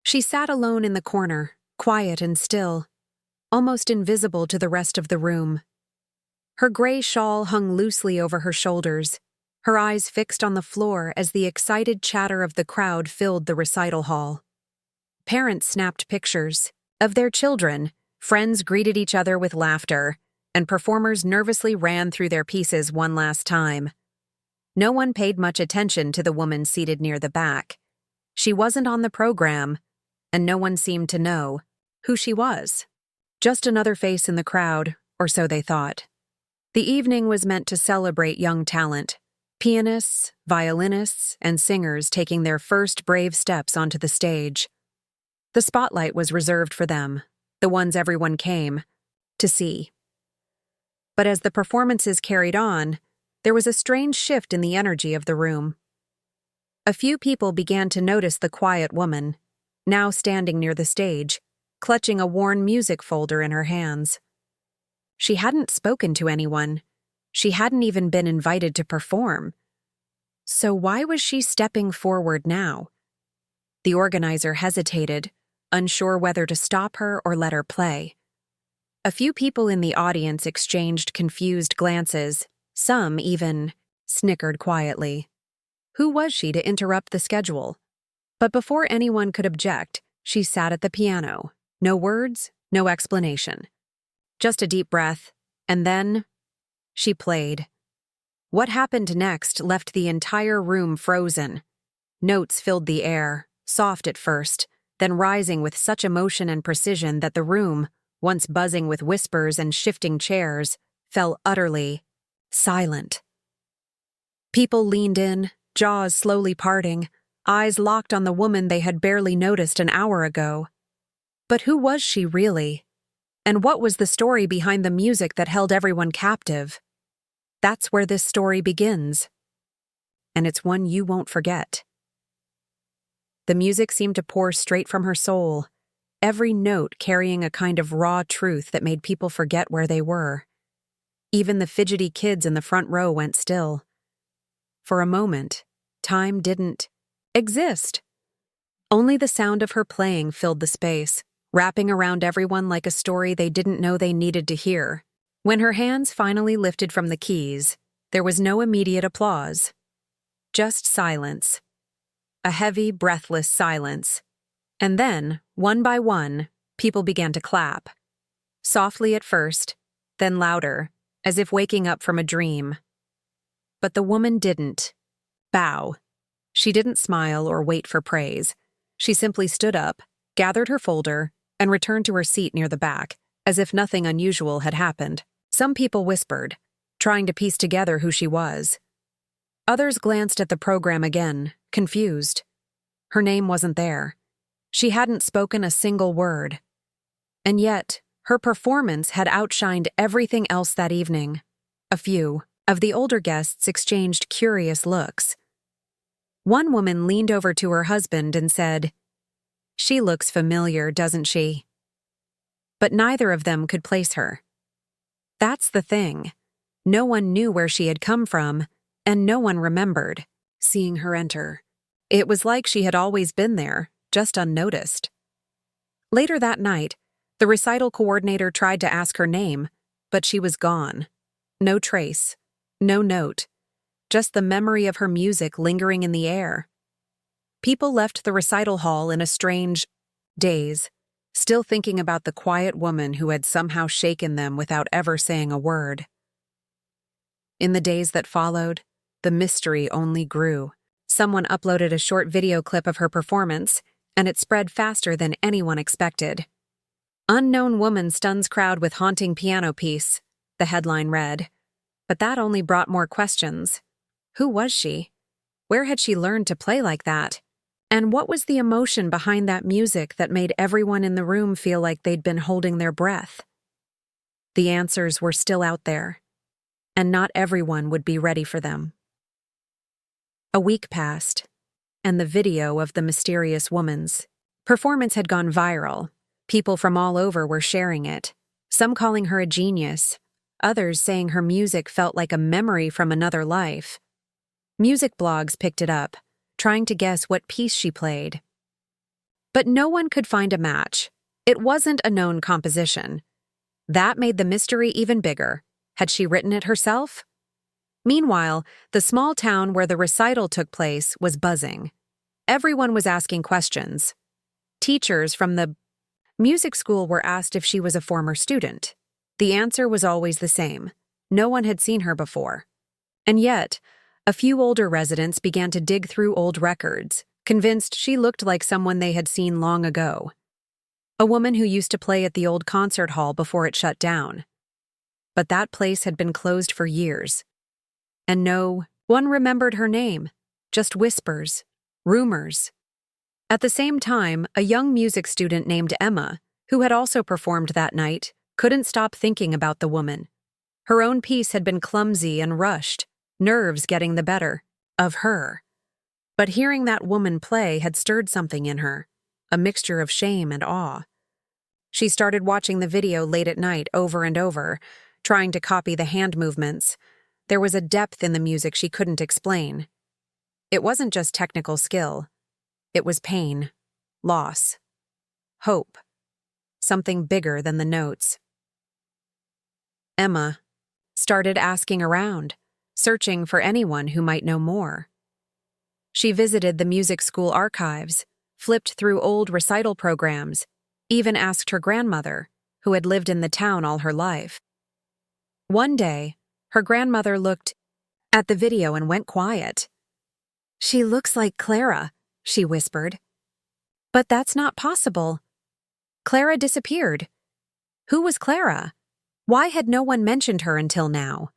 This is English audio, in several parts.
She sat alone in the corner, quiet and still, almost invisible to the rest of the room. Her gray shawl hung loosely over her shoulders, her eyes fixed on the floor as the excited chatter of the crowd filled the recital hall. Parents snapped pictures of their children, friends greeted each other with laughter, and performers nervously ran through their pieces one last time. No one paid much attention to the woman seated near the back. She wasn't on the program, and no one seemed to know who she was. Just another face in the crowd, or so they thought. The evening was meant to celebrate young talent, pianists, violinists, and singers taking their first brave steps onto the stage. The spotlight was reserved for them, the ones everyone came to see. But as the performances carried on, there was a strange shift in the energy of the room. A few people began to notice the quiet woman, now standing near the stage, clutching a worn music folder in her hands. She hadn't spoken to anyone. She hadn't even been invited to perform. So why was she stepping forward now? The organizer hesitated, unsure whether to stop her or let her play. A few people in the audience exchanged confused glances. Some even snickered quietly. Who was she to interrupt the schedule? But before anyone could object, she sat at the piano. No words, no explanation. Just a deep breath, and then she played. What happened next left the entire room frozen. Notes filled the air, soft at first, then rising with such emotion and precision that the room, once buzzing with whispers and shifting chairs, fell utterly silent. People leaned in, jaws slowly parting, eyes locked on the woman they had barely noticed an hour ago. But who was she really? And what was the story behind the music that held everyone captive? That's where this story begins. And it's one you won't forget. The music seemed to pour straight from her soul, every note carrying a kind of raw truth that made people forget where they were. Even the fidgety kids in the front row went still. For a moment, time didn't exist. Only the sound of her playing filled the space, wrapping around everyone like a story they didn't know they needed to hear. When her hands finally lifted from the keys, there was no immediate applause. Just silence. A heavy, breathless silence. And then, one by one, people began to clap. Softly at first, then louder, as if waking up from a dream. But the woman didn't bow. She didn't smile or wait for praise. She simply stood up, gathered her folder, and returned to her seat near the back, as if nothing unusual had happened. Some people whispered, trying to piece together who she was. Others glanced at the program again, confused. Her name wasn't there. She hadn't spoken a single word. And yet, her performance had outshined everything else that evening. A few of the older guests exchanged curious looks. One woman leaned over to her husband and said, "She looks familiar, doesn't she?" But neither of them could place her. That's the thing. No one knew where she had come from, and no one remembered seeing her enter. It was like she had always been there, just unnoticed. Later that night, the recital coordinator tried to ask her name, but she was gone. No trace, no note, just the memory of her music lingering in the air. People left the recital hall in a strange daze, still thinking about the quiet woman who had somehow shaken them without ever saying a word. In the days that followed, the mystery only grew. Someone uploaded a short video clip of her performance, and it spread faster than anyone expected. "Unknown woman stuns crowd with haunting piano piece," the headline read. But that only brought more questions. Who was she? Where had she learned to play like that? And what was the emotion behind that music that made everyone in the room feel like they'd been holding their breath? The answers were still out there, and not everyone would be ready for them. A week passed, and the video of the mysterious woman's performance had gone viral. People from all over were sharing it, some calling her a genius, others saying her music felt like a memory from another life. Music blogs picked it up, trying to guess what piece she played. But no one could find a match. It wasn't a known composition. That made the mystery even bigger. Had she written it herself? Meanwhile, the small town where the recital took place was buzzing. Everyone was asking questions. Teachers from the music school were asked if she was a former student. The answer was always the same. No one had seen her before. And yet, a few older residents began to dig through old records, convinced she looked like someone they had seen long ago. A woman who used to play at the old concert hall before it shut down. But that place had been closed for years. And no one remembered her name, just whispers, rumors. At the same time, a young music student named Emma, who had also performed that night, couldn't stop thinking about the woman. Her own piece had been clumsy and rushed, nerves getting the better of her. But hearing that woman play had stirred something in her, a mixture of shame and awe. She started watching the video late at night over and over, trying to copy the hand movements. There was a depth in the music she couldn't explain. It wasn't just technical skill. It was pain, loss, hope, something bigger than the notes. Emma started asking around, searching for anyone who might know more. She visited the music school archives, flipped through old recital programs, even asked her grandmother, who had lived in the town all her life. One day, her grandmother looked at the video and went quiet. "She looks like Clara," she whispered. "But that's not possible. Clara disappeared. Who was Clara? Why had no one mentioned her until now?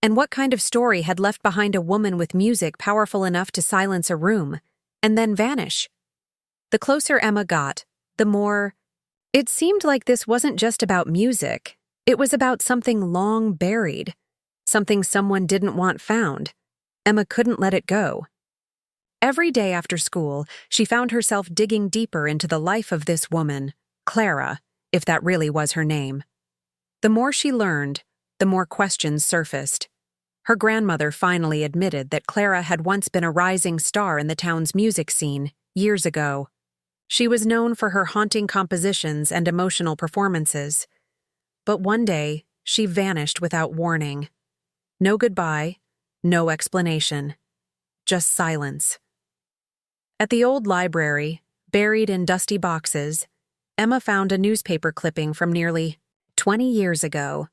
And what kind of story had left behind a woman with music powerful enough to silence a room, and then vanish?" The closer Emma got, the more it seemed like this wasn't just about music. It was about something long buried, something someone didn't want found. Emma couldn't let it go. Every day after school, she found herself digging deeper into the life of this woman, Clara, if that really was her name. The more she learned, the more questions surfaced. Her grandmother finally admitted that Clara had once been a rising star in the town's music scene, years ago. She was known for her haunting compositions and emotional performances. But one day, she vanished without warning. No goodbye, no explanation. Just silence. At the old library, buried in dusty boxes, Emma found a newspaper clipping from nearly 20 years ago.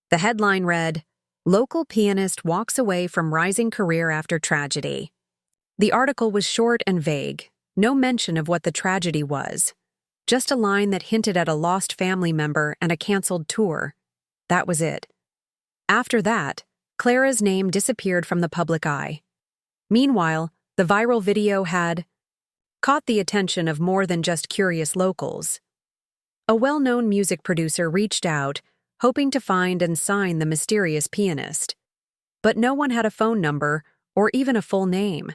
The headline read, "Local pianist walks away from rising career after tragedy." The article was short and vague, no mention of what the tragedy was. Just a line that hinted at a lost family member and a canceled tour. That was it. After that, Clara's name disappeared from the public eye. Meanwhile, the viral video had caught the attention of more than just curious locals. A well-known music producer reached out, hoping to find and sign the mysterious pianist. But no one had a phone number or even a full name.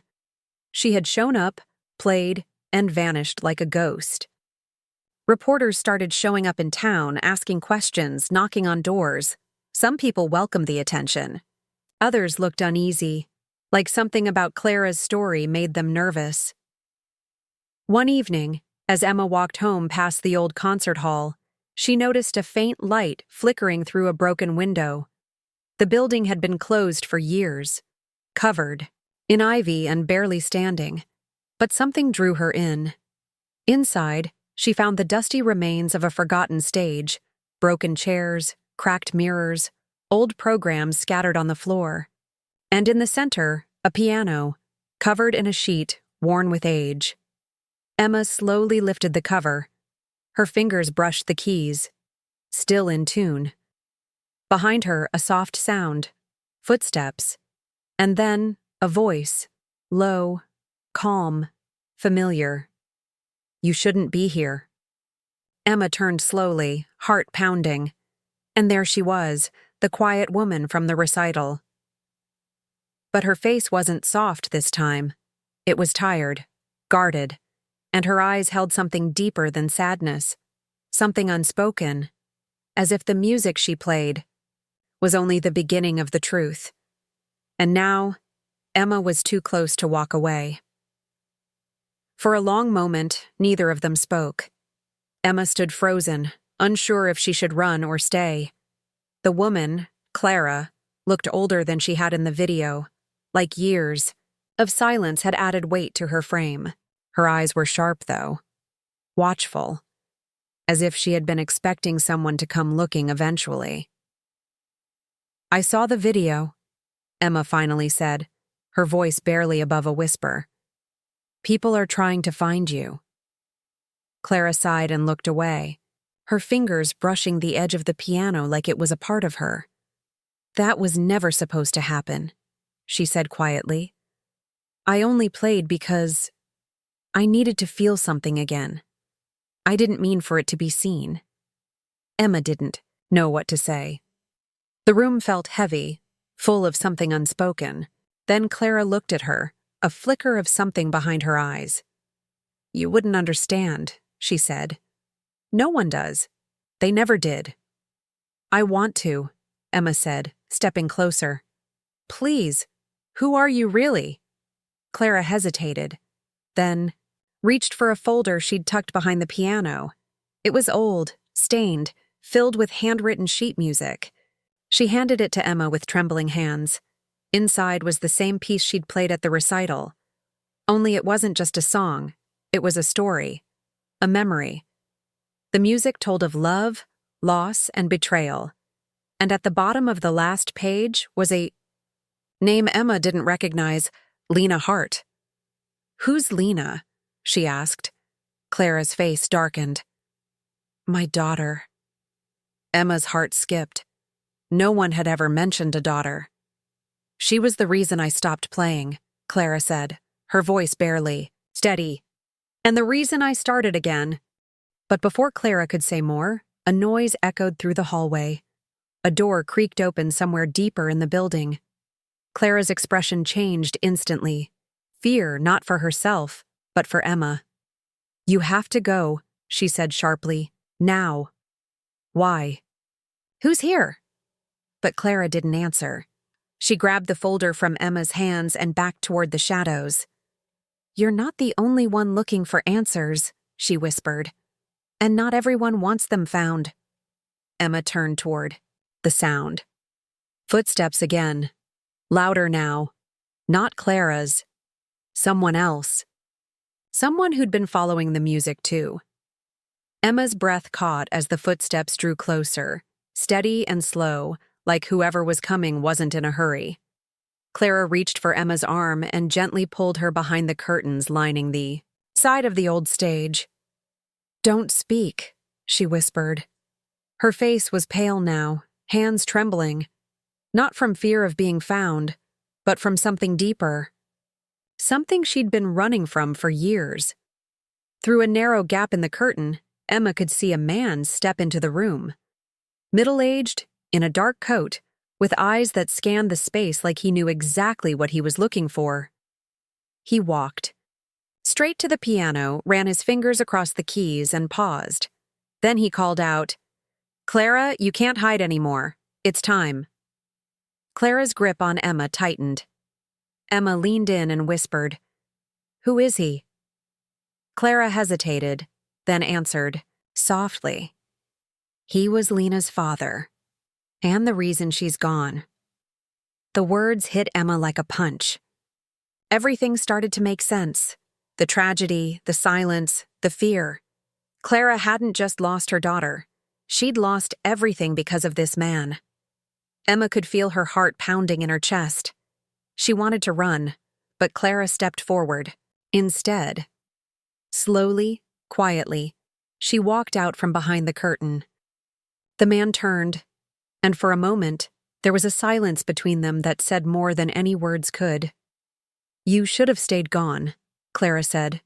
She had shown up, played, and vanished like a ghost. Reporters started showing up in town, asking questions, knocking on doors. Some people welcomed the attention. Others looked uneasy, like something about Clara's story made them nervous. One evening, as Emma walked home past the old concert hall, she noticed a faint light flickering through a broken window. The building had been closed for years, covered in ivy and barely standing. But something drew her in. Inside, she found the dusty remains of a forgotten stage, broken chairs, cracked mirrors, old programs scattered on the floor. And in the center, a piano, covered in a sheet worn with age. Emma slowly lifted the cover. Her fingers brushed the keys, still in tune. Behind her, a soft sound, footsteps, and then a voice, low, calm, familiar. "You shouldn't be here." Emma turned slowly, heart pounding. And there she was, the quiet woman from the recital. But her face wasn't soft this time. It was tired, guarded, and her eyes held something deeper than sadness, something unspoken, as if the music she played was only the beginning of the truth. And now, Emma was too close to walk away. For a long moment, neither of them spoke. Emma stood frozen, unsure if she should run or stay. The woman, Clara, looked older than she had in the video, like years of silence had added weight to her frame. Her eyes were sharp, though, watchful, as if she had been expecting someone to come looking eventually. "I saw the video," Emma finally said, her voice barely above a whisper. "People are trying to find you." Clara sighed and looked away, her fingers brushing the edge of the piano like it was a part of her. "That was never supposed to happen," she said quietly. "I only played because I needed to feel something again. I didn't mean for it to be seen." Emma didn't know what to say. The room felt heavy, full of something unspoken. Then Clara looked at her, a flicker of something behind her eyes. "You wouldn't understand," she said. "No one does. They never did." "I want to," Emma said, stepping closer. "Please, who are you really?" Clara hesitated, then reached for a folder she'd tucked behind the piano. It was old, stained, filled with handwritten sheet music. She handed it to Emma with trembling hands. Inside was the same piece she'd played at the recital. Only it wasn't just a song, it was a story, a memory. The music told of love, loss, and betrayal. And at the bottom of the last page was a name Emma didn't recognize, Lena Hart. "Who's Lena?" she asked. Clara's face darkened. "My daughter." Emma's heart skipped. No one had ever mentioned a daughter. "She was the reason I stopped playing," Clara said, her voice barely steady. "And the reason I started again." But before Clara could say more, a noise echoed through the hallway. A door creaked open somewhere deeper in the building. Clara's expression changed instantly. Fear, not for herself, but for Emma. "You have to go," she said sharply. "Now." "Why?" "Who's here?" But Clara didn't answer. She grabbed the folder from Emma's hands and backed toward the shadows. "You're not the only one looking for answers," she whispered. "And not everyone wants them found." Emma turned toward the sound. Footsteps again. Louder now. Not Clara's. Someone else. Someone who'd been following the music too. Emma's breath caught as the footsteps drew closer, steady and slow, like whoever was coming wasn't in a hurry. Clara reached for Emma's arm and gently pulled her behind the curtains lining the side of the old stage. "Don't speak," she whispered. Her face was pale now, hands trembling. Not from fear of being found, but from something deeper. Something she'd been running from for years. Through a narrow gap in the curtain, Emma could see a man step into the room. Middle-aged, in a dark coat, with eyes that scanned the space like he knew exactly what he was looking for. He walked straight to the piano, ran his fingers across the keys, and paused. Then he called out, "Clara, you can't hide anymore. It's time." Clara's grip on Emma tightened. Emma leaned in and whispered, "Who is he?" Clara hesitated, then answered, softly, "He was Lena's father, and the reason she's gone." The words hit Emma like a punch. Everything started to make sense. The tragedy, the silence, the fear. Clara hadn't just lost her daughter. She'd lost everything because of this man. Emma could feel her heart pounding in her chest. She wanted to run, but Clara stepped forward. Instead, slowly, quietly, she walked out from behind the curtain. The man turned, and for a moment, there was a silence between them that said more than any words could. "You should have stayed gone," Clara said,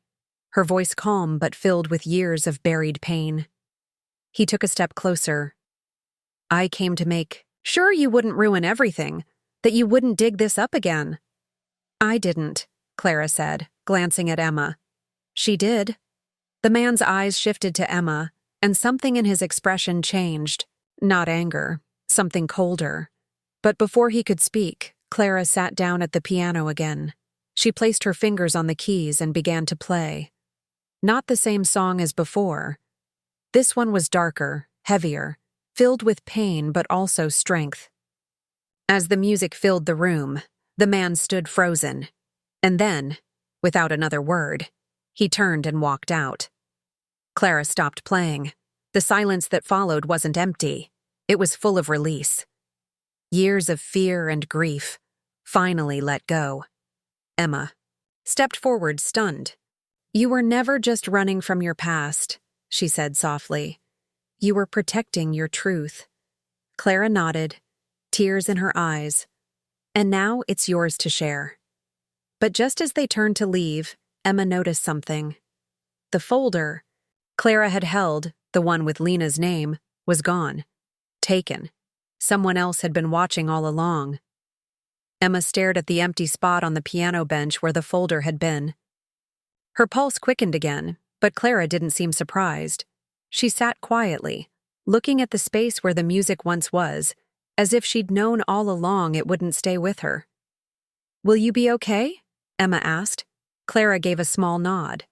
her voice calm but filled with years of buried pain. He took a step closer. "I came to make sure you wouldn't ruin everything, that you wouldn't dig this up again." "I didn't," Clara said, glancing at Emma. "She did." The man's eyes shifted to Emma, and something in his expression changed. Not anger, something colder. But before he could speak, Clara sat down at the piano again. She placed her fingers on the keys and began to play. Not the same song as before. This one was darker, heavier, filled with pain but also strength. As the music filled the room, the man stood frozen. And then, without another word, he turned and walked out. Clara stopped playing. The silence that followed wasn't empty. It was full of release. Years of fear and grief finally let go. Emma stepped forward, stunned. "You were never just running from your past," she said softly. "You were protecting your truth." Clara nodded, tears in her eyes. "And now it's yours to share." But just as they turned to leave, Emma noticed something. The folder Clara had held, the one with Lena's name, was gone. Taken. Someone else had been watching all along. Emma stared at the empty spot on the piano bench where the folder had been. Her pulse quickened again, but Clara didn't seem surprised. She sat quietly, looking at the space where the music once was, as if she'd known all along it wouldn't stay with her. "Will you be okay?" Emma asked. Clara gave a small nod.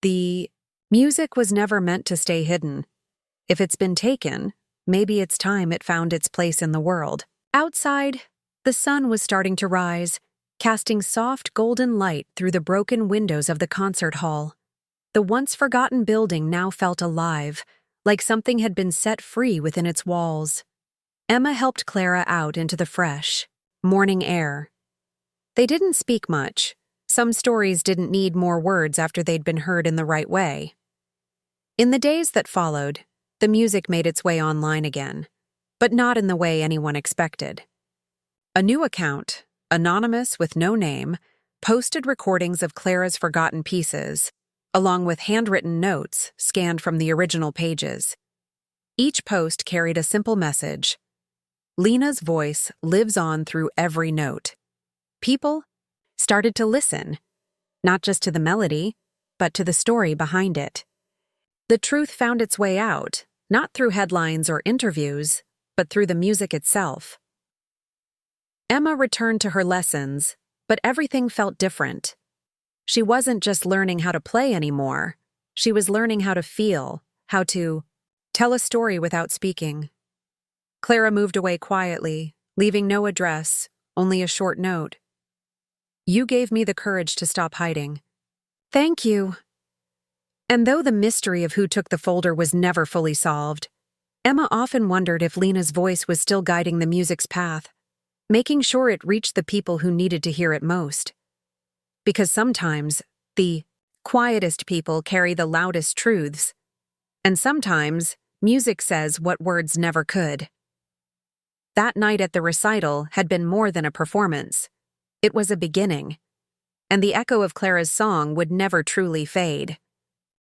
The music was never meant to stay hidden. If it's been taken, maybe it's time it found its place in the world. Outside, the sun was starting to rise, casting soft golden light through the broken windows of the concert hall. The once-forgotten building now felt alive, like something had been set free within its walls. Emma helped Clara out into the fresh, morning air. They didn't speak much. Some stories didn't need more words after they'd been heard in the right way. In the days that followed, the music made its way online again, but not in the way anyone expected. A new account, anonymous with no name, posted recordings of Clara's forgotten pieces, along with handwritten notes scanned from the original pages. Each post carried a simple message. Lena's voice lives on through every note. People started to listen, not just to the melody, but to the story behind it. The truth found its way out, not through headlines or interviews, but through the music itself. Emma returned to her lessons, but everything felt different. She wasn't just learning how to play anymore. She was learning how to feel, how to tell a story without speaking. Clara moved away quietly, leaving no address, only a short note. "You gave me the courage to stop hiding." "Thank you." And though the mystery of who took the folder was never fully solved, Emma often wondered if Lena's voice was still guiding the music's path, making sure it reached the people who needed to hear it most. Because sometimes, the quietest people carry the loudest truths, and sometimes, music says what words never could. That night at the recital had been more than a performance. It was a beginning, and the echo of Clara's song would never truly fade.